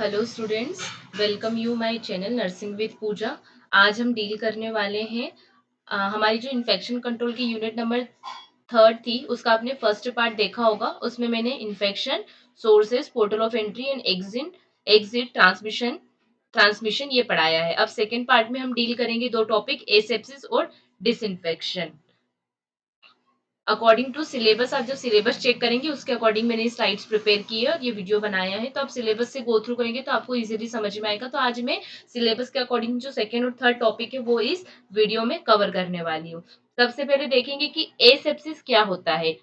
Hello students, welcome you my channel nursing with Pooja. आज हम deal करने वाले हैं हमारी जो इन्फेक्शन कंट्रोल की यूनिट नंबर थर्ड थी, उसका आपने फर्स्ट पार्ट देखा होगा। उसमें मैंने infection, sources, portal of entry and exit, transmission ये पढ़ाया है। अब सेकेंड पार्ट में हम डील करेंगे दो टॉपिक, एसेप्सिस और डिसइंफेक्शन। अकॉर्डिंग टू सिलेबस, आप जब सिलेबस चेक करेंगे उसके अकॉर्डिंग मैंने स्लाइड्स प्रिपेयर की है और ये वीडियो बनाया है। तो आप सिलेबस से गो थ्रू करेंगे तो आपको इजीली समझ में आएगा। तो आज मैं सिलेबस के अकॉर्डिंग जो सेकेंड और थर्ड टॉपिक है वो इस वीडियो में कवर करने वाली हूँ। सबसे पहले देखेंगे कि एसेप्सिस क्या होता है।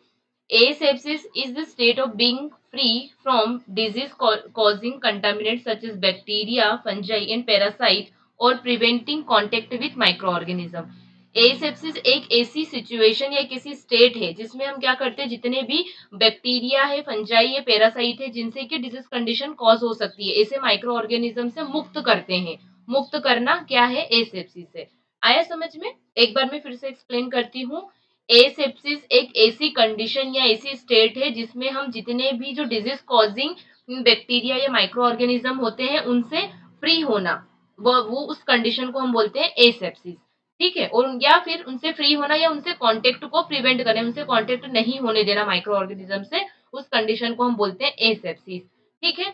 Asepsis is the state of being free from disease-causing contaminants such as bacteria, fungi, and parasite, or preventing contact with microorganism. Asepsis एक ऐसी सिचुएशन या किसी स्टेट है जिसमें हम क्या करते हैं, जितने भी बैक्टीरिया है, फंजाई है, पैरासाइट है, जिनसे कि डिजीज कंडीशन कॉज हो सकती है, ऐसे माइक्रो ऑर्गेनिज्म से मुक्त करते हैं। मुक्त करना क्या है, एसेप्सिस है। आया समझ में? एक बार मैं फिर से एक्सप्लेन करती हूँ। एसेप्सिस एक ऐसी कंडीशन या ऐसी स्टेट है जिसमें हम जितने भी जो डिजीज कॉजिंग बैक्टीरिया या माइक्रो ऑर्गेनिज्म होते हैं उनसे फ्री होना, वो उस कंडीशन को हम बोलते हैं एसेप्सिस। ठीक है, और या फिर उनसे फ्री होना या उनसे कांटेक्ट को प्रिवेंट करना, उनसे कांटेक्ट नहीं होने देना माइक्रो ऑर्गेनिज्म से, उस कंडीशन को हम बोलते हैं एसेप्सिस। ठीक है,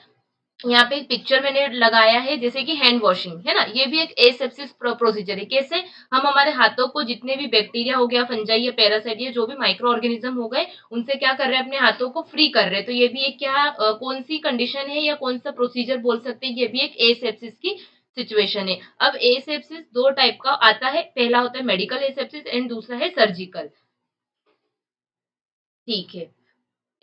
यहाँ पे एक पिक्चर मैंने लगाया है, जैसे कि हैंड वॉशिंग है ना, ये भी एक एसेप्सिस प्रोसीजर है। कैसे? हम हमारे हाथों को जितने भी बैक्टीरिया हो गया, फंजाई या पैरासाइट या जो भी माइक्रो ऑर्गेनिज्म हो गए, उनसे क्या कर रहे हैं, अपने हाथों को फ्री कर रहे हैं। तो ये भी एक क्या कौन सी कंडीशन है या कौन सा प्रोसीजर बोल सकते हैं, ये भी एक एसेप्सिस की सिचुएशन है। अब एसेप्सिस दो टाइप का आता है, पहला होता है मेडिकल एसेप्सिस एंड दूसरा है सर्जिकल। ठीक है,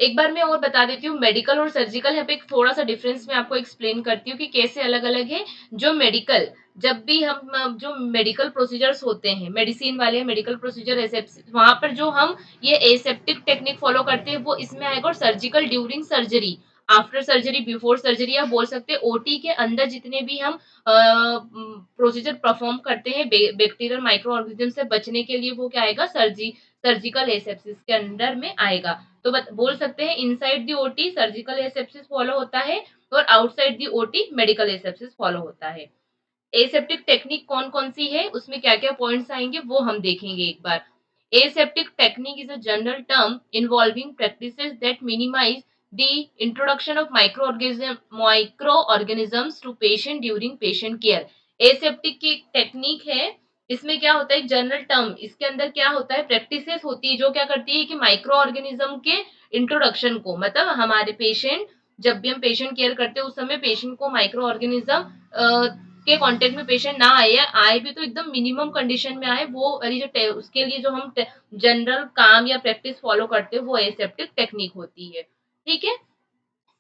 एक बार मैं और बता देती हूँ, मेडिकल और सर्जिकल, यहाँ पे एक थोड़ा सा डिफरेंस मैं आपको एक्सप्लेन करती हूँ कि कैसे अलग अलग है। जो मेडिकल, जब भी हम जो मेडिकल प्रोसीजर्स होते हैं, मेडिसिन वाले मेडिकल प्रोसीजर, वहां पर जो हम ये एसेप्टिक टेक्निक फॉलो करते हैं वो इसमें आएगा। और surgical during surgery, after surgery, before surgery, या बोल सकते हैं ओटी के अंदर जितने भी हम प्रोसीजर परफॉर्म करते हैं बैक्टीरियल माइक्रो ऑर्गेनिज्म से बचने के लिए, वो क्या आएगा, सर्जिकल एसेप्सिस के अंडर में आएगा। तो बोल सकते हैं inside the OT surgical asepsis follow होता है और outside the OT medical asepsis follow होता है। एसेप्टिक टेक्निक कौन कौन सी है, उसमें क्या क्या पॉइंट्स आएंगे वो हम देखेंगे एक बार। Aseptic technique is a general term involving practices that minimize the introduction of micro organisms to patient during patient care. Aseptic की टेक्निक है, इसमें क्या होता है, जनरल टर्म, इसके अंदर क्या होता है, प्रैक्टिसेस होती है जो क्या करती है कि माइक्रो ऑर्गेनिज्म के इंट्रोडक्शन को, मतलब हमारे पेशेंट, जब भी हम पेशेंट केयर करते हैं उस समय पेशेंट को माइक्रो ऑर्गेनिज्म के कांटेक्ट में पेशेंट ना आए, या आए भी तो एकदम मिनिमम कंडीशन में आए, वो वाली जो उसके लिए जो हम जनरल काम या प्रैक्टिस फॉलो करते हैं वो एसेप्टिक टेक्निक होती है। ठीक है,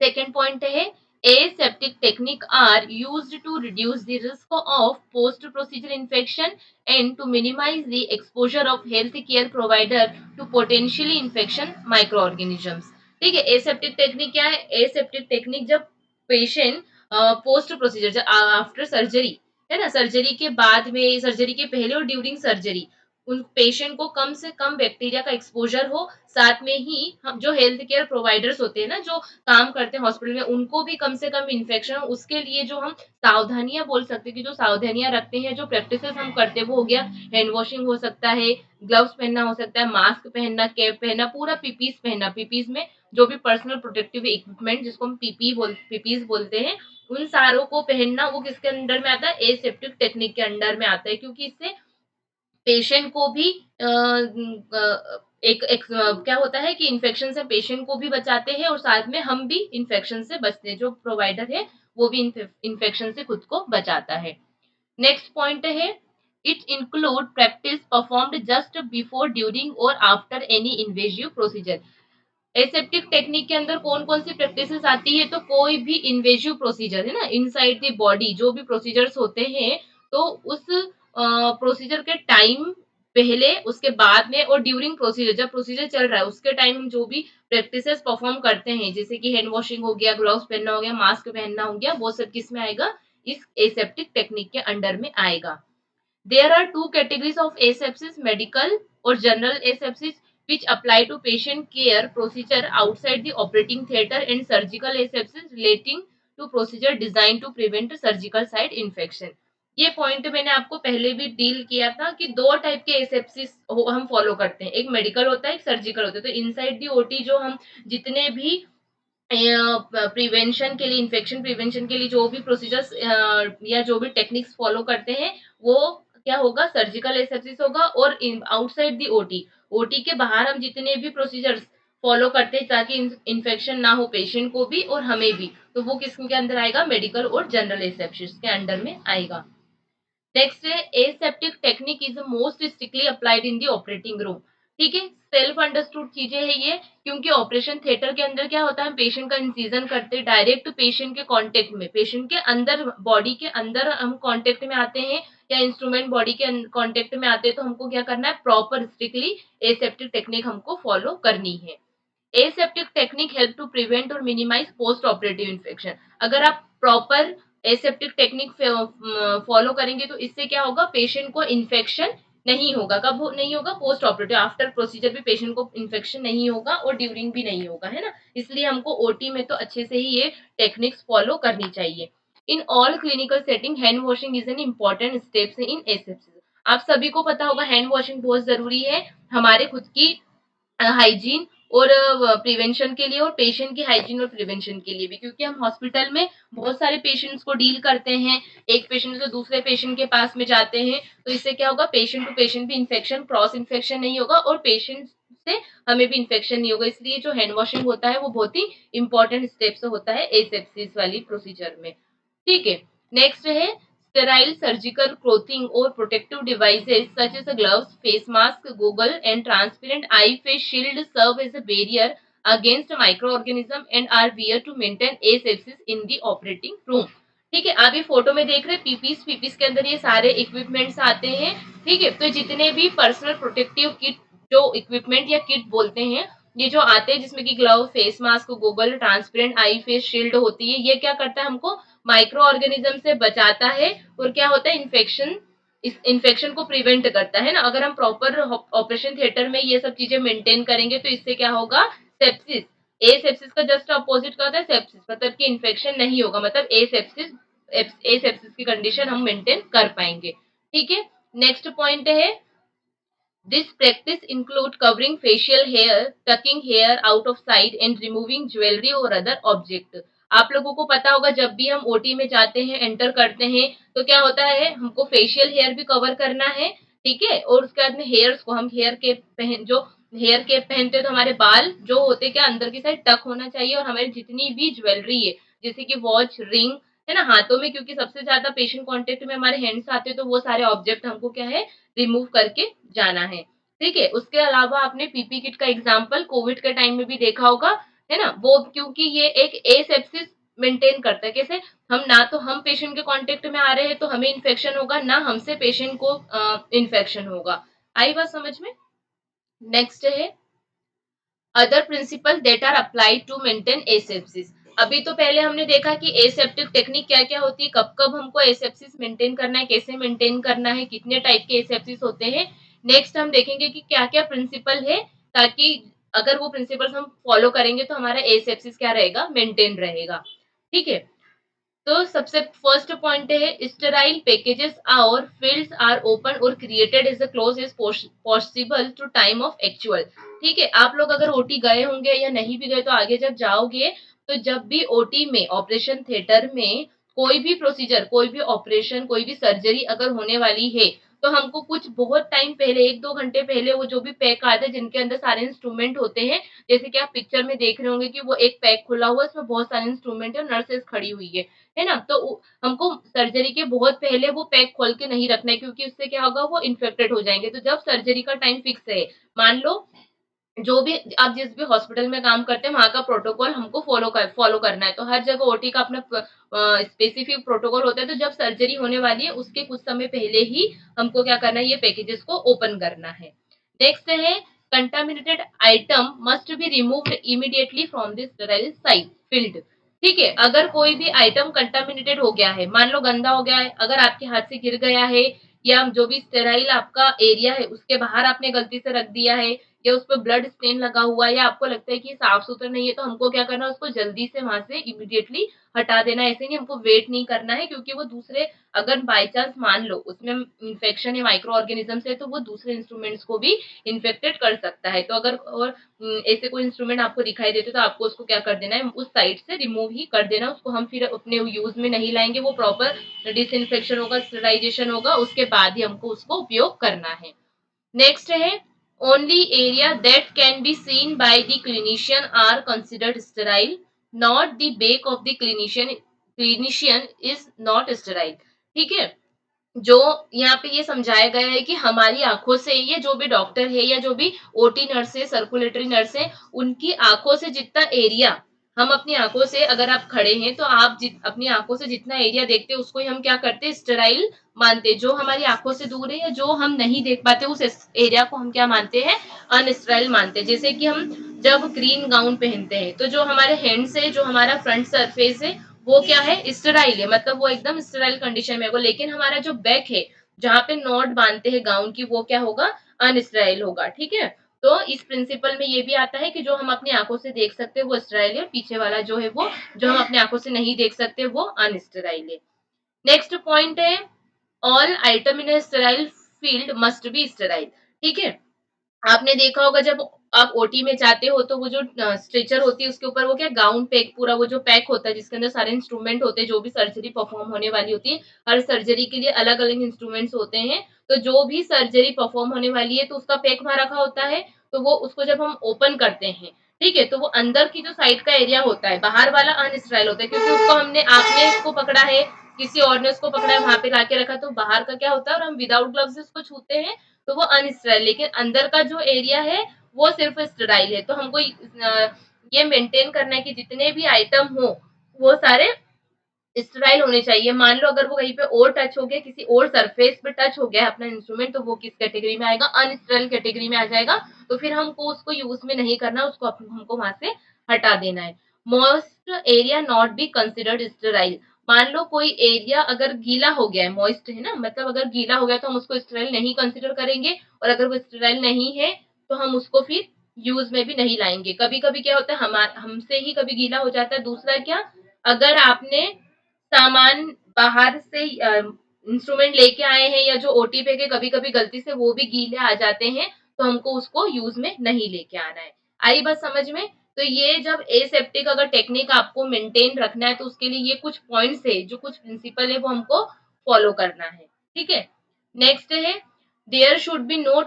सेकेंड पॉइंट है, aseptic technique are used to reduce the risk of post procedure infection and to minimize the exposure of health care provider to potentially infection microorganisms। ठीक है, aseptic टेक्निक क्या है, aseptic technique जब patient post procedure, after surgery है ना, surgery के बाद में, सर्जरी के पहले और ड्यूरिंग सर्जरी, उन पेशेंट को कम से कम बैक्टीरिया का एक्सपोजर हो, साथ में ही हम जो हेल्थ केयर प्रोवाइडर्स होते हैं ना, जो काम करते हैं हॉस्पिटल में, उनको भी कम से कम इन्फेक्शन हो, उसके लिए जो हम सावधानियां बोल सकते हैं, कि जो सावधानियां रखते हैं, जो प्रैक्टिसेस हम करते हैं, वो हो गया हैंड वॉशिंग हो सकता है, ग्लव्स पहनना हो सकता है, मास्क पहनना, कैप पहनना, पूरा पीपीज पहनना, पीपीज में जो भी पर्सनल प्रोटेक्टिव इक्विपमेंट जिसको हम पीपीज बोलते हैं, उन सारों को पहनना, वो किसके अंडर में आता है, एसेप्टिक टेक्निक के अंडर में आता है। क्योंकि इससे पेशेंट को भी एक क्या होता है कि इन्फेक्शन से पेशेंट को भी बचाते हैं और साथ में हम भी इन्फेक्शन से बचते हैं, जो प्रोवाइडर है वो भी इन्फेक्शन से खुद को बचाता है। नेक्स्ट पॉइंट है, it include practice performed just before, during और after any invasive procedure. Aseptic technique के अंदर कौन कौन सी प्रैक्टिसेस आती है, तो कोई भी इन्वेजिव प्रोसीजर है ना, इनसाइड द बॉडी जो भी प्रोसीजर्स होते हैं, तो उस प्रोसीजर के टाइम, पहले, उसके बाद में और ड्यूरिंग प्रोसीजर, जब प्रोसीजर चल रहा है उसके टाइम हम जो भी प्रैक्टिसेस परफॉर्म करते हैं, जैसे कि हैंड वॉशिंग हो गया, ग्लव्स पहनना हो गया, मास्क पहनना हो गया, वो सब किस में आएगा, इस एसेप्टिक टेक्निक के अंडर में आएगा। There are two categories of asepsis, medical or general asepsis, which apply to patient care procedure outside the operating theatre, and surgical asepsis relating to procedure design to prevent surgical site infection. ये point मैंने आपको पहले भी deal किया था कि दो type के एसेप्सिस हम फॉलो करते हैं, एक मेडिकल होता है, एक सर्जिकल होता है। तो इनसाइड दी ओटी जो हम जितने भी प्रिवेंशन के लिए, इन्फेक्शन प्रिवेंशन के लिए जो भी प्रोसीजर्स या जो भी टेक्निक्स फॉलो करते हैं, वो क्या होगा, सर्जिकल एसेप्सिस होगा। और आउटसाइड दी ओटी, ओटी के बाहर हम जितने भी प्रोसीजर्स फॉलो करते हैं ताकि इन्फेक्शन ना हो पेशेंट को भी और हमें भी, तो वो किसके अंदर आएगा, मेडिकल और जनरल एसेप्सिस के अंडर में आएगा। नेक्स्ट है aseptic technique is most strictly applied in the operating room. ठीक है, सेल्फ अंडरस्टूड चीजें है ये, क्योंकि ऑपरेशन थिएटर के अंदर क्या होता है, पेशेंट का इंसिजन करते डायरेक्ट पेशेंट के कांटेक्ट में, पेशेंट के अंदर, बॉडी के अंदर हम कांटेक्ट में आते हैं या इंस्ट्रूमेंट बॉडी के कांटेक्ट में आते हैं, तो हमको क्या करना है, प्रॉपर स्ट्रिक्टली एसेप्टिक टेक्निक हमको फॉलो करनी है। Aseptic technique help to prevent और मिनिमाइज पोस्ट ऑपरेटिव इन्फेक्शन। अगर आप प्रॉपर एसेप्टिक टेक्निक फॉलो करेंगे तो इससे क्या होगा, पेशेंट को इन्फेक्शन नहीं होगा। कब नहीं होगा, पोस्ट ऑपरेटिव, आफ्टर प्रोसीजर भी पेशेंट को इन्फेक्शन नहीं होगा और ड्यूरिंग भी नहीं होगा, है ना। इसलिए हमको ओटी में तो अच्छे से ही ये टेक्निक्स फॉलो करनी चाहिए। In all clinical setting hand washing is an important steps in asepsis. आप सभी को पता होगा हैंड वॉशिंग बहुत जरूरी है हमारे खुद की हाइजीन और प्रिवेंशन के लिए, और पेशेंट की हाइजीन और प्रिवेंशन के लिए भी, क्योंकि हम हॉस्पिटल में बहुत सारे पेशेंट्स को डील करते हैं, एक पेशेंट से दूसरे पेशेंट के पास में जाते हैं, तो इससे क्या होगा, पेशेंट टू पेशेंट भी इन्फेक्शन, क्रॉस इन्फेक्शन नहीं होगा और पेशेंट से हमें भी इन्फेक्शन नहीं होगा। इसलिए जो हैंड वॉशिंग होता है वो बहुत ही इंपॉर्टेंट स्टेप्स होता है एसेप्सिस वाली प्रोसीजर में। ठीक है, नेक्स्ट है sterile surgical clothing or protective devices such as gloves, face mask, goggle and transparent eye face shield serve as a barrier against microorganism and are wear to maintain asepsis in the operating room। ठीक है, आप ये photo में देख रहे हैं पीपीस, पीपीस के अंदर ये सारे इक्विपमेंट्स आते हैं। ठीक है, तो जितने भी पर्सनल प्रोटेक्टिव किट, जो इक्विपमेंट या किट बोलते हैं, ये जो आते हैं जिसमें कि glove, face mask, Google, transparent I face shield होती है, ये क्या करता है, हमको माइक्रो ऑर्गेनिज्म से बचाता है और क्या होता है, इन्फेक्शन, इस इन्फेक्शन को प्रिवेंट करता है ना। अगर हम प्रॉपर ऑपरेशन थिएटर में ये सब चीजें मेंटेन करेंगे तो इससे क्या होगा, सेप्सिस, ए सेप्सिस का जस्ट अपोजिट क्या होता है, सेप्सिस, मतलब कि इन्फेक्शन नहीं होगा, मतलब ए सेप्सिस, ए सेप्सिस की कंडीशन हम मेंटेन कर पाएंगे। ठीक है, नेक्स्ट पॉइंट है, this practice include covering facial hair, tucking hair out of sight and removing jewelry or other object। आप लोगों को पता होगा जब भी हम ओटी में जाते हैं, एंटर करते हैं, तो क्या होता है, हमको फेशियल हेयर भी कवर करना है। ठीक है, और उसके बाद में हेयर्स को, हम हेयर के पहन, जो हेयर कैप पहनते हैं तो हमारे बाल जो होते हैं क्या, अंदर की साइड टक होना चाहिए, और हमारी जितनी भी ज्वेलरी है, जैसे कि वॉच, रिंग, है ना, हाथों में, क्योंकि सबसे ज्यादा पेशेंट कांटेक्ट में हमारे हैंड्स आते हैं, तो वो सारे ऑब्जेक्ट हमको क्या है, रिमूव करके जाना है। ठीक है, उसके अलावा आपने पीपी किट का एग्जाम्पल कोविड के टाइम में भी देखा होगा, है ना, वो क्योंकि ये एक एसेप्सिस मेंटेन करता है। कैसे, हम ना तो हम पेशेंट के कांटेक्ट में आ रहे हैं तो हमें इन्फेक्शन होगा, ना हमसे पेशेंट को इन्फेक्शन होगा। आई बात समझ में। नेक्स्ट है other principle that are applied to maintain asepsis. अभी तो पहले हमने देखा कि एसेप्टिक टेक्निक क्या क्या होती है, कब कब हमको एसेप्सिस मेंटेन करना है, कैसे मेंटेन करना है, कितने टाइप के एसेप्सिस होते हैं। नेक्स्ट हम देखेंगे कि क्या क्या प्रिंसिपल है, ताकि अगर वो प्रिंसिपल्स हम फॉलो करेंगे तो हमारा एसेप्सिस क्या रहेगा, मेंटेन रहेगा। ठीक है, तो सबसे फर्स्ट पॉइंट है, स्टेराइल पैकेजेस और फील्ड्स आर ओपन और created as close as possible to time of actual. ठीक है, आप लोग अगर ओटी गए होंगे या नहीं भी गए तो आगे जब जाओगे, तो जब भी ओटी में, ऑपरेशन थिएटर में कोई भी प्रोसीजर, कोई भी ऑपरेशन, कोई भी सर्जरी अगर होने वाली है, तो हमको कुछ बहुत टाइम पहले, एक दो घंटे पहले, वो जो भी पैक आते हैं जिनके अंदर सारे इंस्ट्रूमेंट होते हैं, जैसे कि आप पिक्चर में देख रहे होंगे कि वो एक पैक खुला हुआ है, उसमें बहुत सारे इंस्ट्रूमेंट है और नर्सेस खड़ी हुई है ना, तो हमको सर्जरी के बहुत पहले वो पैक खोल के नहीं रखना है, क्योंकि उससे क्या होगा, वो इन्फेक्टेड हो जाएंगे। तो जब सर्जरी का टाइम फिक्स है, मान लो, जो भी आप जिस भी हॉस्पिटल में काम करते हैं वहां का प्रोटोकॉल हमको फॉलो करना है, तो हर जगह ओटी का अपना स्पेसिफिक प्रोटोकॉल होता है। तो जब सर्जरी होने वाली है उसके कुछ समय पहले ही हमको क्या करना है, ये पैकेजेस को ओपन करना है। नेक्स्ट है, contaminated item must be removed immediately from this sterile site field. ठीक है, अगर कोई भी आइटम कंटामिनेटेड हो गया है, मान लो गंदा हो गया है, अगर आपके हाथ से गिर गया है, या जो भी स्टेराइल आपका एरिया है उसके बाहर आपने गलती से रख दिया है, या उस पर ब्लड स्टेन लगा हुआ है या आपको लगता है कि साफ सुथरा नहीं है, तो हमको क्या करना है, उसको जल्दी से वहां से इमीडिएटली हटा देना है। ऐसे नहीं, हमको वेट नहीं करना है, क्योंकि वो दूसरे, अगर बाई चांस मान लो उसमें इन्फेक्शन या माइक्रो ऑर्गेनिजम्स है, तो वो दूसरे इंस्ट्रूमेंट्स को भी इन्फेक्टेड कर सकता है। तो अगर और ऐसे कोई इंस्ट्रूमेंट आपको दिखाई देते, तो आपको उसको क्या कर देना है, उस साइड से रिमूव ही कर देना। उसको हम फिर अपने यूज में नहीं लाएंगे, वो प्रॉपर डिसइंफेक्शन होगा, स्टेरिलाइजेशन होगा, उसके बाद ही हमको उसको उपयोग करना है। नेक्स्ट है, only area that can be seen by the clinician are considered sterile, not the back of the clinician is not sterile. ठीक है, जो यहाँ पे ये समझाया गया है कि हमारी आंखों से, ये जो भी डॉक्टर है या जो भी ओटी नर्स है, सर्कुलेटरी नर्स है, उनकी आंखों से जितना एरिया, हम अपनी आंखों से अगर आप खड़े हैं तो आप अपनी आंखों से जितना एरिया देखते हैं, उसको ही हम क्या करते हैं, स्टेराइल मानते हैं। जो हमारी आंखों से दूर है या जो हम नहीं देख पाते, उस एरिया को हम क्या मानते हैं, अनस्टेराइल मानते हैं। जैसे कि हम जब ग्रीन गाउन पहनते हैं, तो जो हमारे हैंड से जो हमारा फ्रंट सरफेस है, वो क्या है, स्टेराइल है, मतलब वो एकदम स्टेराइल कंडीशन में होगा। लेकिन हमारा जो बैक है, जहाँ पे नॉट बांधते हैं गाउन की, वो क्या होगा, अनस्टेराइल होगा। ठीक है, तो इस प्रिंसिपल में ये भी आता है कि जो हम अपनी आंखों से देख सकते हैं वो स्टेराइल है, पीछे वाला जो है वो, जो हम अपनी आंखों से नहीं देख सकते, वो अनस्टेराइल है। नेक्स्ट पॉइंट है, all item in sterile field must be sterile. ठीक है, आपने देखा होगा जब आप ओटी में जाते हो, तो वो जो स्ट्रेचर होती है, उसके ऊपर वो क्या गाउन पैक, पूरा वो जो पैक होता है, जिसके अंदर सारे इंस्ट्रूमेंट होते हैं, जो भी सर्जरी परफॉर्म होने वाली होती है, हर सर्जरी के लिए अलग अलग इंस्ट्रूमेंट्स होते हैं। तो जो भी सर्जरी परफॉर्म होने वाली है, तो उसका पैक वहां रखा होता है। तो वो उसको जब हम ओपन करते हैं, ठीक है, तो वो अंदर की जो साइड का एरिया होता है, बाहर वाला अनस्टेराइल होता है, क्योंकि उसको हमने, आपने इसको पकड़ा है, किसी और ने उसको पकड़ा है, वहां पे लाके रखा, तो बाहर का क्या होता है, और हम विदाउट ग्लव्स उसको छूते हैं, तो वो अनस्टेराइल। लेकिन अंदर का जो एरिया है, वो सिर्फ स्टेराइल है। तो हमको ये मेंटेन करना है कि जितने भी आइटम हो, वो सारे स्टेराइल होने चाहिए। मान लो अगर वो कहीं पे और टच हो गया, किसी और सरफेस पे टच हो गया अपना इंस्ट्रूमेंट, तो वो किस कैटेगरी में आएगा, अनस्टेराइल कैटेगरी में आ जाएगा। तो फिर हमको उसको यूज में नहीं करना, उसको हमको वहां से हटा देना है। Most area not be considered sterile. मान लो कोई एरिया अगर गीला हो गया है, मॉइस्ट है ना, मतलब अगर गीला हो गया तो हम उसको स्टेराइल नहीं कंसिडर करेंगे, और अगर वो स्टेराइल नहीं है, तो हम उसको फिर यूज में भी नहीं लाएंगे। कभी कभी क्या होता है, हमसे ही कभी गीला हो जाता है। दूसरा क्या, अगर आपने सामान बाहर से इंस्ट्रूमेंट लेके आए हैं, या जो ओटी पे के कभी कभी गलती से वो भी गीले आ जाते हैं, तो हमको उसको यूज में नहीं लेके आना है। आई बात समझ में? तो ये जब एसेप्टिक अगर टेक्निक आपको मेंटेन रखना है, तो उसके लिए ये कुछ पॉइंट्स है, जो कुछ प्रिंसिपल है, वो हमको फॉलो करना है। ठीक है, नेक्स्ट है, there should be no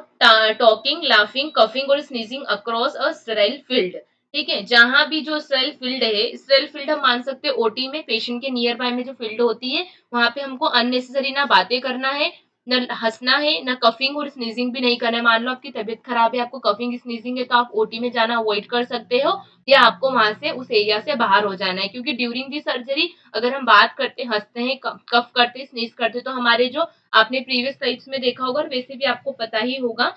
talking, laughing, coughing और sneezing across a sterile field. ठीक है, जहां भी जो स्टेराइल फील्ड है, स्टेराइल फील्ड हम मान सकते हैं ओटी में, पेशेंट के नियर बाय में जो फील्ड होती है, वहां पे हमको अननेसेसरी ना बातें करना है, न हंसना है, ना कफिंग और स्नीजिंग भी नहीं करना है। मान लो आपकी तबीयत खराब है, आपको कफिंग स्नीजिंग है, तो आप ओटी में जाना अवॉइड कर सकते हो, या आपको वहां से उस एरिया से बाहर हो जाना है। क्योंकि ड्यूरिंग दी सर्जरी अगर हम बात करते, हंसते हैं, कफ करते, स्नीज करते, तो हमारे जो, आपने प्रीवियस स्लाइड्स में देखा होगा, और वैसे भी आपको पता ही होगा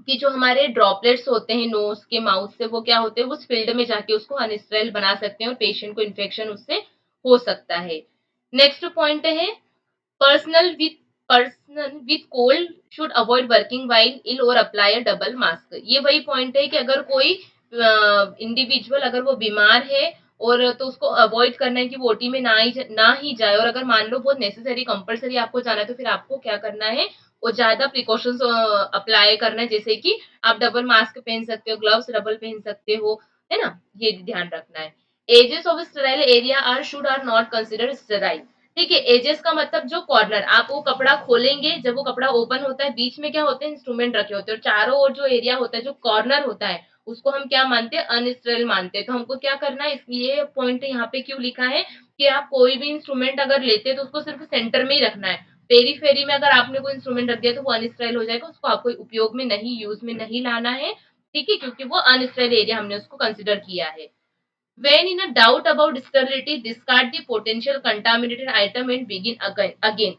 कि जो हमारे ड्रॉपलेट्स होते हैं नोज के, माउथ से, वो क्या होते हैं, उस फील्ड में जाके उसको अनस्टेराइल बना सकते हैं, और पेशेंट को इन्फेक्शन उससे हो सकता है। नेक्स्ट पॉइंट है, personal with person with cold should avoid working while ill or apply a double mask. ये वही पॉइंट है कि अगर कोई इंडिविजुअल अगर वो बीमार है, और तो उसको अवॉइड करना है कि वो ओटी में ना ही जाए, और अगर मान लो बहुत नेसेसरी कंपलसरी आपको जाना है, तो फिर आपको क्या करना है, वो ज्यादा प्रिकॉशंस अप्लाई करना है। जैसे कि आप डबल मास्क पहन सकते हो, ग्लव्स डबल पहन सकते हो, है ना, ये ध्यान रखना है। Edges of sterile area are should are not considered sterile. ठीक है, एजेस का मतलब जो कॉर्नर, आप वो कपड़ा खोलेंगे, जब वो कपड़ा ओपन होता है, बीच में क्या होते हैं, इंस्ट्रूमेंट रखे होते हैं, और चारों ओर जो एरिया होता है, जो कॉर्नर होता है, उसको हम क्या मानते हैं, अनस्टेराइल मानते हैं। तो हमको क्या करना है, ये पॉइंट यहाँ पे क्यों लिखा है, कि आप कोई भी इंस्ट्रूमेंट अगर लेते हैं, तो उसको सिर्फ सेंटर में ही रखना है। पेरी फेरी में अगर आपने कोई इंस्ट्रूमेंट रख दिया, तो वो अनस्टेराइल हो जाएगा, उसको आपको उपयोग में नहीं, यूज में नहीं लाना है। ठीक है, क्योंकि वो अनस्टेराइल एरिया हमने उसको कंसिडर किया है। When in a doubt about sterility, discard the potential contaminated item and begin again.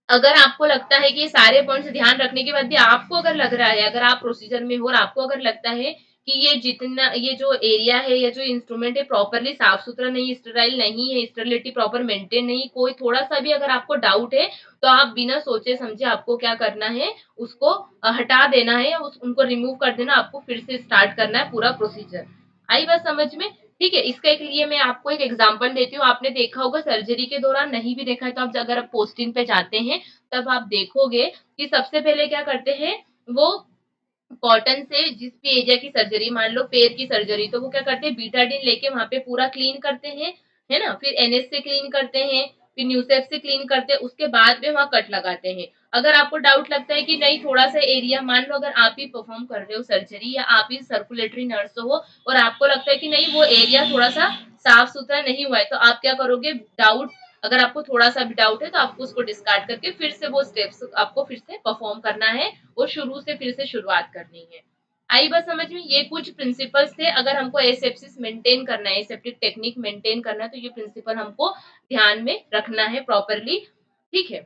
अगर आपको लगता है कि ये सारे पॉइंट्स ध्यान रखने के बाद भी आपको अगर लग रहा है, अगर आप प्रोसीजर में हो और आपको अगर लगता है कि ये जो एरिया है या जो इंस्ट्रूमेंट है प्रॉपरली साफ सुथरा नहीं, स्टेराइल नहीं है, स्टेरिलिटी प्रॉपर मेंटेन नहीं, कोई थोड़ा सा भी अगर आपको डाउट है तो आप बिना सोचे समझे आपको क्या करना है, उसको हटा देना है या उनको रिमूव कर देना, आपको फिर से स्टार्ट करना है पूरा प्रोसीजर। आई बात समझ में? ठीक है, इसका एक लिए मैं आपको एक एग्जांपल देती हूँ। आपने देखा होगा सर्जरी के दौरान, नहीं भी देखा है तो आप अगर आप पोस्टिंग पे जाते हैं तब आप देखोगे कि सबसे पहले क्या करते हैं वो, कॉटन से जिस भी एरिया की सर्जरी, मान लो पैर की सर्जरी, तो वो क्या करते हैं बीटाडिन लेके वहां पे पूरा क्लीन करते हैं, है ना, फिर एनएस से क्लीन करते हैं, फिर न्यूसेफ से क्लीन करते हैं, उसके बाद में वहां कट लगाते हैं। अगर आपको डाउट लगता है कि नहीं थोड़ा सा एरिया, मान लो अगर आप ही परफॉर्म कर रहे हो सर्जरी या आप ही सर्कुलेटरी नर्स हो और आपको लगता है कि नहीं वो एरिया थोड़ा सा साफ सुथरा नहीं हुआ है, तो आप क्या करोगे, डाउट, अगर आपको थोड़ा सा भी डाउट है तो आपको उसको डिस्कार्ड करके फिर से वो स्टेप्स आपको फिर से परफॉर्म करना है और शुरू से फिर से शुरुआत करनी है। आई बात समझ में? ये कुछ प्रिंसिपल्स थे, अगर हमको एसेप्सिस मेंटेन करना है, एसेप्टिक टेक्निक मेंटेन करना है, तो ये प्रिंसिपल हमको ध्यान में रखना है प्रॉपरली। ठीक है,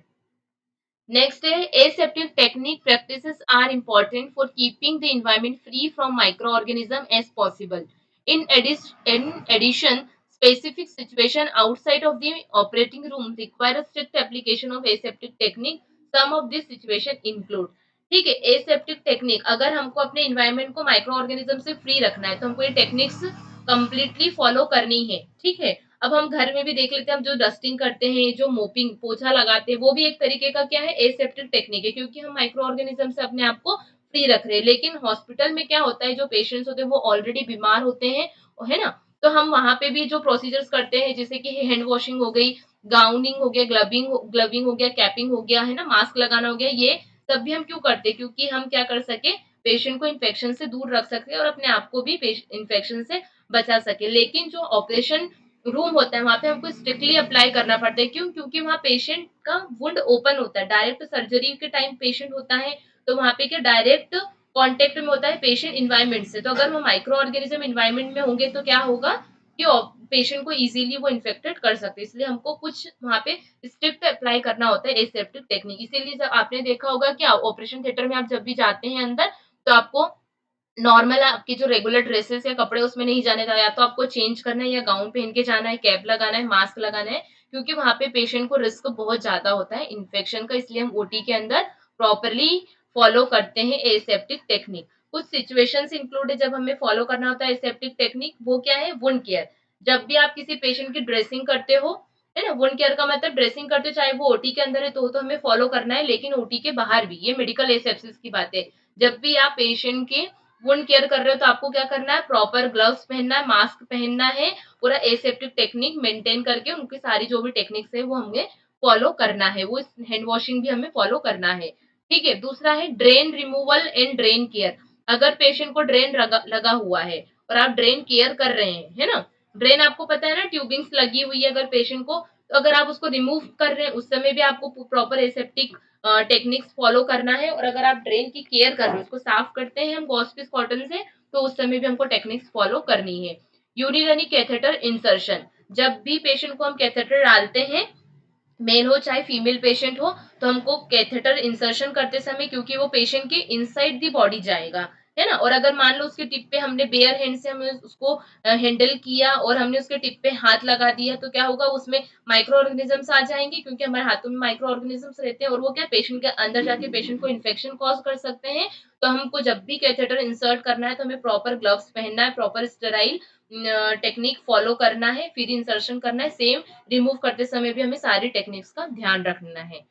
नेक्स्ट है aseptic technique practices are important for keeping the environment free from microorganisms as possible. In addition, specific situation outside of the operating room require a strict application of aseptic technique. Some of these situation include, ठीक है, aseptic technique, अगर हमको अपने environment को micro organism से free रखना है तो हमको ये टेक्निक्स कंप्लीटली फॉलो करनी है। ठीक है, अब हम घर में भी देख लेते हैं, हम जो डस्टिंग करते हैं, जो मोपिंग पोछा लगाते हैं, वो भी एक तरीके का क्या है, एसेप्टिक टेक्निक है, क्योंकि हम माइक्रो ऑर्गेनिज्म से अपने आप को फ्री रख रहे हैं। लेकिन हॉस्पिटल में क्या होता है, जो पेशेंट्स होते हैं वो ऑलरेडी बीमार होते हैं, है ना, तो हम वहां पे भी जो प्रोसीजर्स करते हैं, जैसे कि हैंड वॉशिंग हो गई, गाउनिंग हो गया, ग्लविंग हो गया, कैपिंग हो गया, है ना, मास्क लगाना हो गया, ये सब भी हम क्यों करते हैं, क्योंकि हम क्या कर सके, पेशेंट को इन्फेक्शन से दूर रख सके और अपने आप को भी इन्फेक्शन से बचा सके। लेकिन जो ऑपरेशन रूम होता है वहां पे हमको स्ट्रिक्टली अप्लाई करना पड़ता है, क्यों, क्योंकि वहां पेशेंट का वुंड ओपन होता है, डायरेक्ट सर्जरी के टाइम पेशेंट होता है, तो वहां पे क्या डायरेक्ट कांटेक्ट में होता है पेशेंट इन्वायरमेंट से, तो अगर वो माइक्रो ऑर्गेनिज्म इन्वायरमेंट में होंगे तो क्या होगा कि पेशेंट को इजीली वो इन्फेक्टेड कर सकते हैं, इसलिए हमको कुछ वहां पे स्ट्रिक्ट अप्लाई करना होता है एसेप्टिक टेक्निक। इसीलिए जब आपने देखा होगा कि ऑपरेशन थिएटर में आप जब भी जाते हैं अंदर, तो आपको नॉर्मल आपकी जो रेगुलर ड्रेसेस या कपड़े उसमें नहीं जाने का, या तो आपको चेंज करना है या गाउन पहन के जाना है, कैप लगाना है, मास्क लगाना है, क्योंकि वहां पे पेशेंट को रिस्क बहुत ज्यादा होता है इन्फेक्शन का, इसलिए हम ओटी के अंदर प्रॉपरली फॉलो करते हैं एसेप्टिक टेक्निक। कुछ सिचुएशंस इंक्लूड है जब हमें फॉलो करना होता है एसेप्टिक टेक्निक, वो क्या है, वुंड केयर। जब भी आप किसी पेशेंट की ड्रेसिंग करते हो, है ना, वुंड केयर का मतलब ड्रेसिंग करते हो चाहे वो ओटी के अंदर है तो हमें फॉलो करना है, लेकिन ओटी के बाहर भी, ये मेडिकल एसेप्सिस की बात है। जब भी आप पेशेंट के वुंड केयर कर रहे हो तो आपको क्या करना है, प्रॉपर ग्लव्स पहनना है, मास्क पहनना है, पूरा एसेप्टिक टेक्निक मेंटेन करके उनकी सारी जो भी टेक्निक्स है वो हमें फॉलो करना है, वो हैंड वॉशिंग भी हमें फॉलो करना है। ठीक है, दूसरा है drain removal and drain care. अगर पेशेंट को ड्रेन लगा हुआ है और आप ड्रेन केयर कर रहे हैं, है ना, ड्रेन आपको पता है ना, ट्यूबिंग्स लगी हुई है अगर पेशेंट को, तो अगर आप उसको रिमूव कर रहे हैं उस समय भी आपको प्रॉपर एसेप्टिक टेक्निक्स फॉलो करना है, और अगर आप ड्रेन की केयर कर रहे हो, उसको साफ करते हैं हम गॉस्पिस कॉटन से, तो उस समय भी हमको टेक्निक्स फॉलो करनी है। यूरिनरी कैथेटर इंसर्शन, जब भी पेशेंट को हम कैथेटर डालते हैं, मेल हो चाहे फीमेल पेशेंट हो, तो हमको कैथेटर इंसर्शन करते समय, क्योंकि वो पेशेंट के इनसाइड दी बॉडी जाएगा, है ना, और अगर मान लो उसके टिप पे हमने बेयर हैंड से हमने उसको हैंडल किया और हमने उसके टिप पे हाथ लगा दिया, तो क्या होगा, उसमें माइक्रो ऑर्गेनिजम्स आ जाएंगे, क्योंकि हमारे हाथों में माइक्रो ऑर्गेनिजम्स रहते हैं और वो क्या पेशेंट के अंदर जाके पेशेंट को इन्फेक्शन कॉज कर सकते हैं। तो हमको जब भी कैथेटर इंसर्ट करना है तो हमें प्रॉपर ग्लव्स पहनना है, प्रॉपर स्टेराइल टेक्निक फॉलो करना है, फिर इंसर्शन करना है, सेम रिमूव करते समय भी हमें सारी टेक्निक्स का ध्यान रखना है।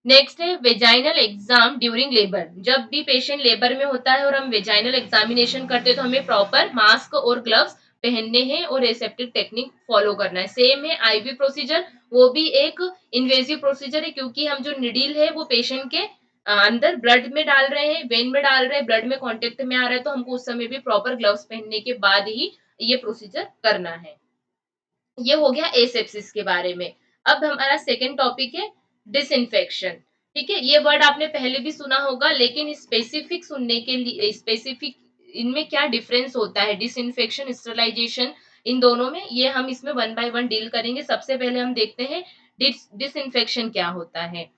नेक्स्ट है वेजाइनल एग्जाम ड्यूरिंग लेबर। जब भी पेशेंट लेबर में होता है और हम वेजाइनल एग्जामिनेशन करते हैं तो हमें प्रॉपर मास्क और ग्लव्स पहनने हैं और एसेप्टिक टेक्निक फॉलो करना है। सेम है आईवी प्रोसीजर, वो भी एक इन्वेजिव प्रोसीजर है, क्योंकि हम जो निडिल है वो पेशेंट के अंदर ब्लड में डाल रहे हैं, वेन में डाल रहे हैं, ब्लड में कांटेक्ट में आ रहा है, तो हमको उस समय भी प्रॉपर ग्लव्स पहनने के बाद ही ये प्रोसीजर करना है। ये हो गया एसेप्सिस के बारे में। अब हमारा सेकेंड टॉपिक है डिसइंफेक्शन। ठीक है, ये वर्ड आपने पहले भी सुना होगा, लेकिन स्पेसिफिक सुनने के लिए, स्पेसिफिक इनमें क्या डिफरेंस होता है, डिसइंफेक्शन स्टरलाइजेशन, इन दोनों में, ये हम इसमें वन बाय वन डील करेंगे। सबसे पहले हम देखते हैं डिसइंफेक्शन क्या होता है।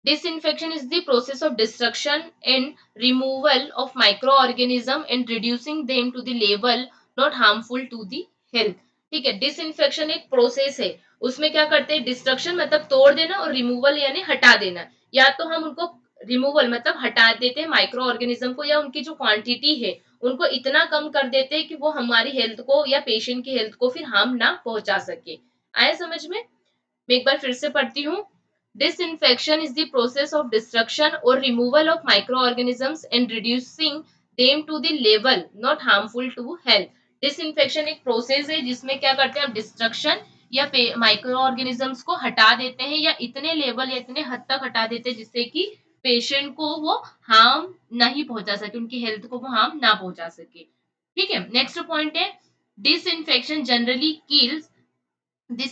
Disinfection is the process of destruction and removal of microorganism and reducing them to the level not harmful to the health. ठीक है, डिसइंफेक्शन एक प्रोसेस है, उसमें क्या करते हैं, डिस्ट्रक्शन मतलब तोड़ देना और रिमूवल यानी हटा देना। या तो हम उनको रिमूवल मतलब हटा देते हैं माइक्रो ऑर्गेनिज्म को, या उनकी जो क्वांटिटी है उनको इतना कम कर देते हैं कि वो हमारी हेल्थ को या पेशेंट की हेल्थ को फिर हार्म ना पहुंचा सके। आया समझ में? मैं एक बार फिर से पढ़ती हूँ। Disinfection is the process of destruction or removal of microorganisms and reducing them to the level not harmful to health. Disinfection एक प्रोसेस है जिसमें क्या करते हैं, हम डिस्ट्रक्शन या माइक्रो ऑर्गेनिजम्स को हटा देते हैं, या इतने लेवल या इतने हद तक हटा देते हैं जिससे कि पेशेंट को वो हार्म नहीं पहुंचा सके, उनकी हेल्थ को वो हार्म ना पहुंचा सके। ठीक है, नेक्स्ट पॉइंट है, disinfection generally kills the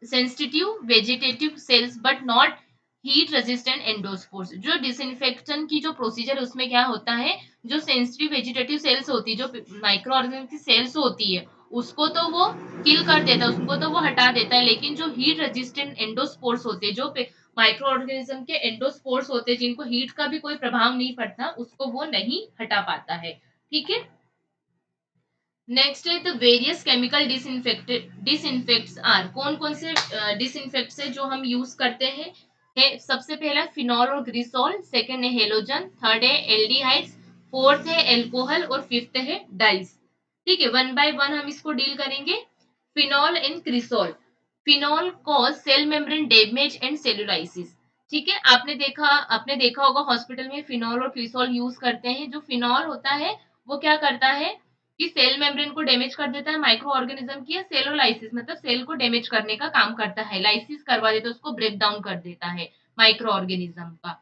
sensitive vegetative cells but not heat resistant endospores. जो डिसइंफेक्शन की जो प्रोसीजर है उसमें क्या होता है, जो सेंसिटिव वेजिटेटिव सेल्स होती है, जो माइक्रो ऑर्गेनिज्म की सेल्स होती है, उसको तो वो किल कर देता है, उसको तो वो हटा देता है, लेकिन जो हीट रेजिस्टेंट एंडोस्पोर्स होते हैं, जो माइक्रो ऑर्गेनिज्म के एंडोस्पोर्स होते हैं जिनको हीट का भी कोई प्रभाव नहीं पड़ता, उसको वो नहीं हटा पाता है। ठीक है, नेक्स्ट है द वेरियस केमिकल डिसइंफेक्ट्स आर। कौन कौन से डिसइंफेक्ट्स है जो हम यूज करते हैं, सबसे पहला फिनॉल और ग्रिसॉल, सेकंड है हेलोजन, थर्ड है एल्डिहाइड्स, फोर्थ है एल्कोहल और फिफ्थ है डाइस। ठीक है, वन बाय वन हम इसको डील करेंगे। Phenol and cresol. Phenol cause cell membrane damage and cell lysis. ठीक है, आपने देखा होगा हॉस्पिटल में फिनॉल और क्रिसॉल यूज करते हैं। जो फिनॉल होता है वो क्या करता है कि सेल मेम्ब्रेन को डैमेज कर देता है माइक्रो ऑर्गेनिज्म की, या सेलोलाइसिस मतलब सेल को डैमेज करने का काम करता है, लाइसिस करवा देता है, उसको ब्रेक डाउन कर देता है माइक्रो ऑर्गेनिज्म का।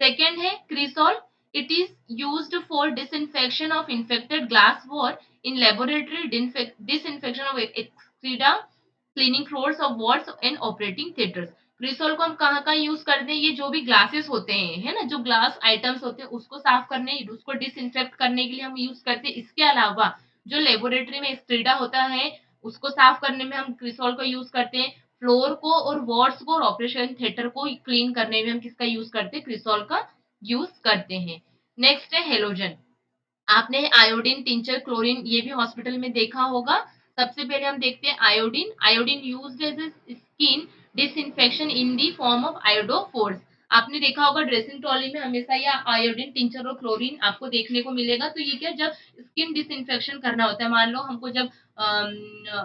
सेकेंड है cresol, it is used for disinfection of infected glass ware in laboratory, disinfection of excreta, cleaning floors of wards and operating theatres. Cresol को हम कहाँ कहाँ यूज करते हैं, ये जो भी ग्लासेस होते हैं, है ना, जो ग्लास आइटम्स होते हैं उसको साफ करने, उसको डिसइंफेक्ट करने के लिए हम यूज करते हैं। इसके अलावा जो लेबोरेटरी में स्ट्रीडा होता है उसको साफ करने में हम क्रिसॉल को यूज करते हैं। फ्लोर को और वार्ड्स को और ऑपरेशन थिएटर को क्लीन करने में हम किसका यूज करते हैं, क्रिसॉल का यूज करते हैं। नेक्स्ट है हेलोजन। आपने आयोडीन, टिंचर, क्लोरीन ये भी हॉस्पिटल में देखा होगा। सबसे पहले हम देखते हैं iodine. Iodine used as a skin disinfection in the form of iodophors. आपने देखा होगा ड्रेसिंग ट्रॉली में हमेशा यह आयोडीन, टिंचर और क्लोरीन आपको देखने को मिलेगा। तो ये क्या, जब स्किन डिसइंफेक्शन करना होता है, मान लो हमको जब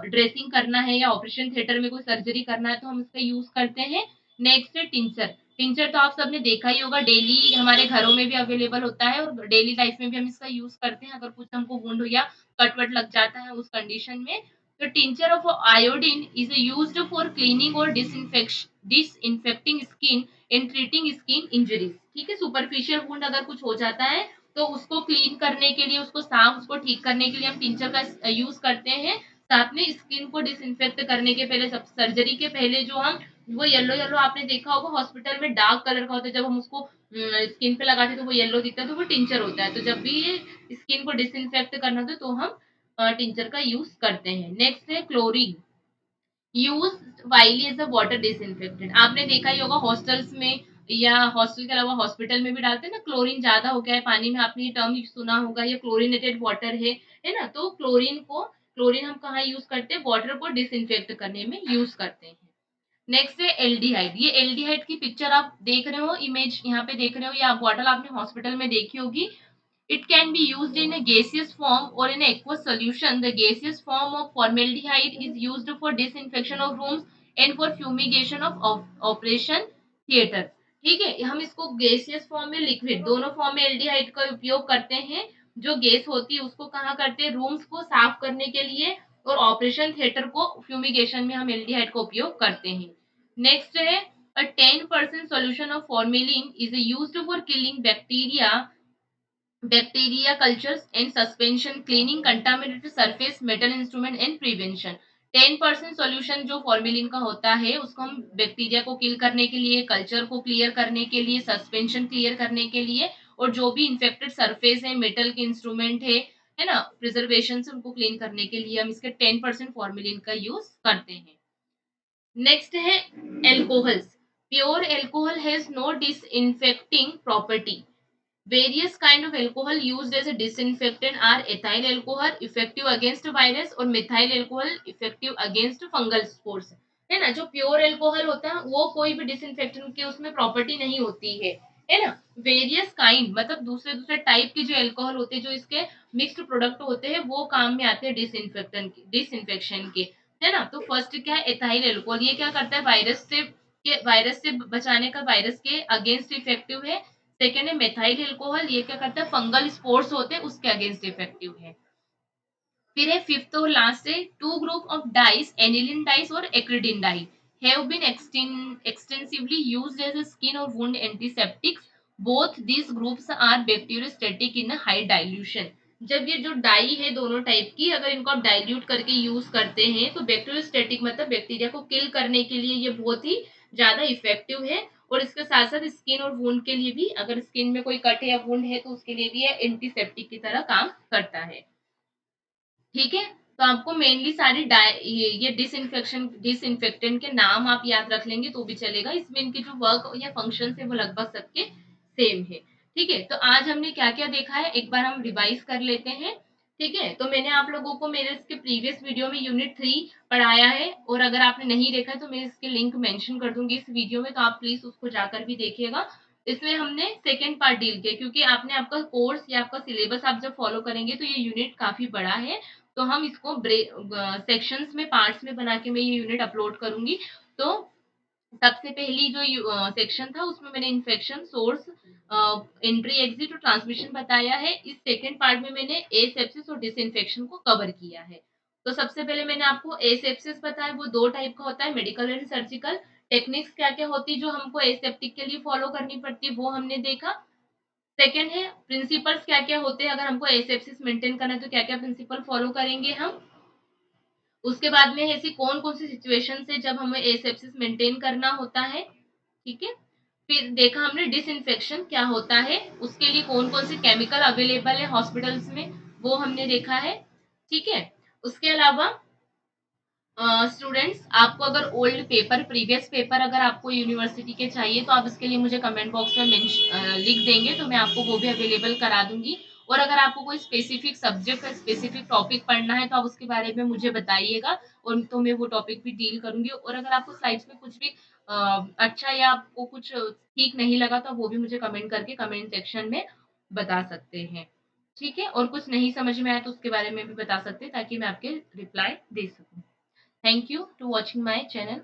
ड्रेसिंग करना है या ऑपरेशन थिएटर में कोई सर्जरी करना है तो हम इसका यूज करते हैं। नेक्स्ट है टिंचर। टिंचर तो आप सबने देखा ही होगा, डेली हमारे घरों में भी अवेलेबल होता है और डेली लाइफ में भी हम इसका यूज करते हैं अगर कुछ हमको वुंड या कटवट लग जाता है उस कंडीशन में। तो tincture of iodine is used for cleaning और disinfecting skin and treating skin injuries. ठीक है, सुपरफिशियल वुंड अगर कुछ हो जाता है तो उसको क्लीन करने के लिए, उसको साफ, उसको ठीक करने के लिए हम टिंचर का यूज करते हैं। साथ में स्किन को डिसइंफेक्ट करने के पहले, सब सर्जरी के पहले जो हम, वो येलो येलो आपने देखा होगा हॉस्पिटल में डार्क कलर का होता है, जब हम उसको स्किन पे लगाते हैं तो वो येलो दिखता है, तो वो टिंचर होता है। तो जब भी ये स्किन को डिसइंफेक्ट करना होता है तो हम टिंचर का यूज करते हैं। नेक्स्ट है chlorine, use widely as a water disinfectant. आपने देखा ही होगा हॉस्टल्स में या हॉस्टल के अलावा हॉस्पिटल में भी डालते हैं ना, क्लोरीन ज्यादा हो गया है पानी में, आपने ये टर्म सुना होगा, ये क्लोरीनेटेड वाटर है ना। तो क्लोरीन हम कहाँ यूज करते हैं, वाटर को डिसइंफेक्ट करने में यूज करते हैं। नेक्स्ट है एल्डिहाइड। ये एल्डिहाइड की पिक्चर आप देख रहे हो, इमेज यहाँ पे देख रहे हो, या बॉटल आपने हॉस्पिटल में देखी होगी। It can be used in a gaseous form or in aqueous solution. The gaseous form of formaldehyde is used for disinfection of rooms and for fumigation of operation theater. ठीक है, हम इसको gaseous form में, liquid, दोनों form में aldehyde का उपयोग करते हैं। जो गैस होती है उसको कहाँ करते हैं, रूम्स को साफ करने के लिए, और ऑपरेशन थिएटर को फ्यूमिगेशन में हम एल्डिहाइड का उपयोग करते हैं। नेक्स्ट है a 10% solution of formalin is used for killing bacteria cultures and suspension, cleaning contaminated surface, metal instrument and prevention। 10% solution जो फॉर्मेलिन का होता है उसको हम बैक्टीरिया को किल करने के लिए, कल्चर को क्लियर करने के लिए, सस्पेंशन क्लियर करने के लिए, और जो भी इंफेक्टेड सरफेस है, मेटल के इंस्ट्रूमेंट है ना, प्रिजर्वेशन से उनको क्लीन करने के लिए हम इसके 10% फॉर्मेलिन का यूज करते हैं। नेक्स्ट है alcohols. Pure alcohol has no disinfecting property. Various kind of alcohol used as a disinfectant are ethyl alcohol effective against virus और methyl alcohol effective against fungal spores. है ना, जो प्योर अल्कोहल होता है वो कोई भी डिसइंफेक्टेंट की उसमें प्रॉपर्टी नहीं होती है ना। वेरियस काइंड मतलब दूसरे दूसरे टाइप के जो अल्कोहल होते हैं, जो इसके मिक्स्ड प्रोडक्ट होते हैं, वो काम में आते हैं डिसइंफेक्टेंट के, डिसइंफेक्शन के, है ना। तो फर्स्ट क्या है, एथाइल अल्कोहल, ये क्या करता है, वायरस से बचाने का, वायरस के अगेंस्ट इफेक्टिव है। सेकेंड है मेथाइल अल्कोहल, ये क्या करता है, फंगल स्पोर्स होते हैं उसके अगेंस्ट इफेक्टिव है। फिर है फिफ्थ और लास्ट है, two group of dyes, aniline dyes और acridine dye have been extensively used as a skin or wound antiseptics. Both these groups are bacteriostatic in a high dilution. जब ये जो die है दोनों टाइप की, अगर इनको आप डाइल्यूट करके यूज करते हैं तो बैक्टीरियोस्टेटिक मतलब बैक्टीरिया को किल करने के लिए ये बहुत ही ज्यादा इफेक्टिव है। और इसके साथ साथ स्किन और वुंड के लिए भी, अगर स्किन में कोई कट या वुंड है तो उसके लिए भी ये एंटीसेप्टिक की तरह काम करता है। ठीक है, तो आपको मेनली सारी ये डिसइंफेक्टेंट के नाम आप याद रख लेंगे तो भी चलेगा। इसमें इनके जो वर्क या फंक्शन है वो लगभग सबके सेम है। ठीक है, तो आज हमने क्या क्या देखा है एक बार हम रिवाइज कर लेते हैं। ठीक है, तो मैंने आप लोगों को मेरे इसके प्रीवियस वीडियो में यूनिट 3 पढ़ाया है, और अगर आपने नहीं देखा है तो मैं इसके लिंक मेंशन कर दूंगी इस वीडियो में, तो आप प्लीज उसको जाकर भी देखिएगा। इसमें हमने सेकेंड पार्ट डील किया, क्योंकि आपने आपका कोर्स या आपका सिलेबस आप जब फॉलो करेंगे तो ये यूनिट काफी बड़ा है। तो हम इसको सेक्शंस में, पार्ट्स में बना के मैं ये यूनिट अपलोड करूंगी। तो सबसे पहली जो सेक्शन था उसमें मैंने इन्फेक्शन सोर्स, एंट्री एग्जिट और ट्रांसमिशन बताया है। इस सेकेंड पार्ट में मैंने एसेप्सिस और डिसइंफेक्शन को कवर किया है। तो सबसे पहले मैंने आपको एसेप्सिस बताया, वो दो टाइप का होता है, मेडिकल एंड सर्जिकल। टेक्निक्स क्या क्या होती है जो हमको एसेप्टिक के लिए फॉलो करनी पड़ती है वो हमने देखा। सेकेंड है प्रिंसिपल्स क्या क्या होते हैं, अगर हमको एसेप्सिस मेंटेन करना है तो क्या क्या प्रिंसिपल फॉलो करेंगे हम। उसके बाद में ऐसी कौन कौन सी सिचुएशन है जब हमें एसेप्सिस मेंटेन करना होता है। ठीक है, फिर देखा हमने डिसइंफेक्शन क्या होता है, उसके लिए कौन कौन से केमिकल अवेलेबल है हॉस्पिटल्स में, वो हमने देखा है। ठीक है, उसके अलावा स्टूडेंट्स, आपको अगर ओल्ड पेपर, प्रीवियस पेपर अगर आपको यूनिवर्सिटी के चाहिए तो आप इसके लिए मुझे कमेंट बॉक्स में लिख देंगे, तो मैं आपको वो भी अवेलेबल करा दूंगी। और अगर आपको कोई स्पेसिफिक सब्जेक्ट का स्पेसिफिक टॉपिक पढ़ना है तो आप उसके बारे में मुझे बताइएगा, और तो मैं वो टॉपिक भी डील करूंगी। और अगर आपको स्लाइड्स में कुछ भी अच्छा या आपको कुछ ठीक नहीं लगा तो आप वो भी मुझे कमेंट करके कमेंट सेक्शन में बता सकते हैं। ठीक है, और कुछ नहीं समझ में आया तो उसके बारे में भी बता सकते हैं, ताकि मैं आपके रिप्लाई दे सकूं। Thank you to watching my channel.